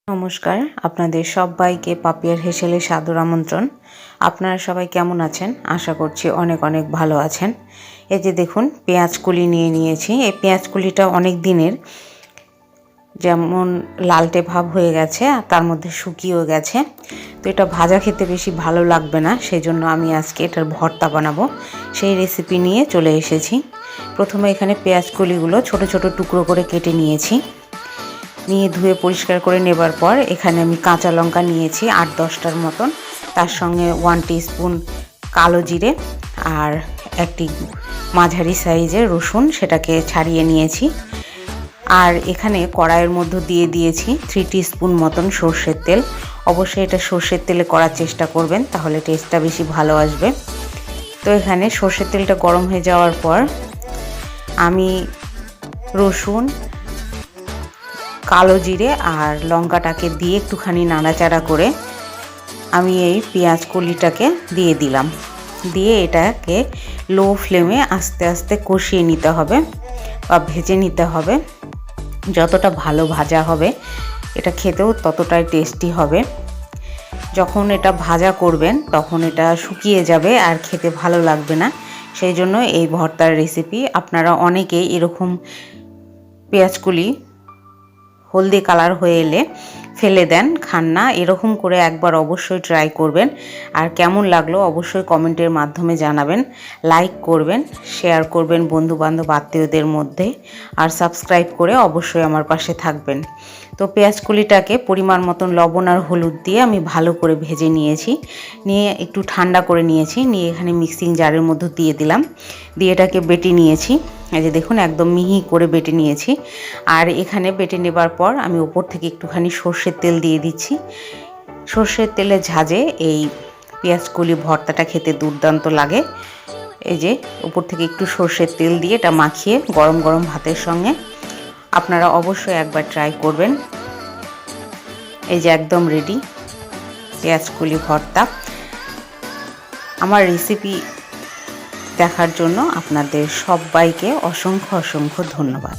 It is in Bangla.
নমস্কার, আপনাদের সবাইকে পাপিয়ার হেসেলে সাদর আমন্ত্রণ। আপনারা সবাই কেমন আছেন? আশা করছি অনেক অনেক ভালো আছেন। এই যে দেখুন, পেঁয়াজ কলি নিয়ে নিয়েছি। এই পেঁয়াজ কলিটা অনেক দিনের, যেমন লালটে ভাব হয়ে গেছে আর তার মধ্যে শুকিয়েও গেছে। তো এটা ভাজা খেতে বেশি ভালো লাগবে না, সেই জন্য আমি আজকে এটার ভর্তা বানাবো, সেই রেসিপি নিয়ে চলে এসেছি। প্রথমে এখানে পেঁয়াজ কলিগুলো ছোট ছোট টুকরো করে কেটে নিয়েছি। নিয়ে ধুয়ে পরিষ্কার করে নেবার পর এখানে আমি কাঁচা লঙ্কা নিয়েছি 8-10টার মতন, তার সঙ্গে 1 টিস্পুন কালো জিরে আর একটি মাঝারি সাইজের রসুন, সেটাকে ছাড়িয়ে নিয়েছি। আর এখানে কড়াইয়ের মধ্যে দিয়ে দিয়েছি 3 টিস্পুন মতন সর্ষের তেল। অবশ্যই এটা সর্ষের তেলে করার চেষ্টা করবেন, তাহলে টেস্টটা বেশি ভালো আসবে। তো এখানে সর্ষের তেলটা গরম হয়ে যাওয়ার পর আমি রসুন, কালো জিরে আর লঙ্কাটাকে দিয়ে একটুখানি নাড়াচাড়া করে আমি এই পেঁয়াজ কলিটাকে দিয়ে দিলাম। দিয়ে এটাকে লো ফ্লেমে আস্তে আস্তে কষিয়ে নিতে হবে বা ভেজে নিতে হবে। যতটা ভালো ভাজা হবে এটা খেতেও ততটাই টেস্টি হবে। যখন এটা ভাজা করবেন তখন এটা শুকিয়ে যাবে আর খেতে ভালো লাগবে না। সেই জন্য এই ভর্তার রেসিপি আপনারা অনেকেই এরকম পেঁয়াজ কলি হলদে কালার হয়ে এলে ফেলে দেন, খান না। এরকম করে একবার অবশ্যই ট্রাই করবেন, আর কেমন লাগলো অবশ্যই কমেন্টের মাধ্যমে জানাবেন। লাইক করবেন, শেয়ার করবেন বন্ধু বান্ধব আত্মীয়দের মধ্যে, আর সাবস্ক্রাইব করে অবশ্যই আমার পাশে থাকবেন। তো পেঁয়াজ কলিটাকে পরিমাণ মতন লবণ আর হলুদ দিয়ে আমি ভালো করে ভেজে নিয়েছি। নিয়ে একটু ঠান্ডা করে নিয়েছি, নিয়ে এখানে মিক্সিং জারের মধ্যে দিয়ে দিলাম। দিয়ে এটাকে বেটে নিয়েছি। এই যে দেখুন, একদম মিহি করে বেটে নিয়েছি। আর এখানে বেটে নেবার পর আমি উপর থেকে একটুখানি সর্ষের তেল দিয়ে দিচ্ছি। সর্ষের তেলে ঝাঁজে এই পেঁয়াজ কলি ভর্তাটা খেতে দুর্দান্ত লাগে। এই যে উপর থেকে একটু সর্ষের তেল দিয়ে এটা মাখিয়ে গরম গরম ভাতের সঙ্গে আপনারা অবশ্যই একবার ট্রাই করবেন। এই যে একদম রেডি পেঁয়াজ কলি ভর্তা। আমার রেসিপি দেখার জন্য আপনাদের সবাইকে অসংখ্য অসংখ্য ধন্যবাদ।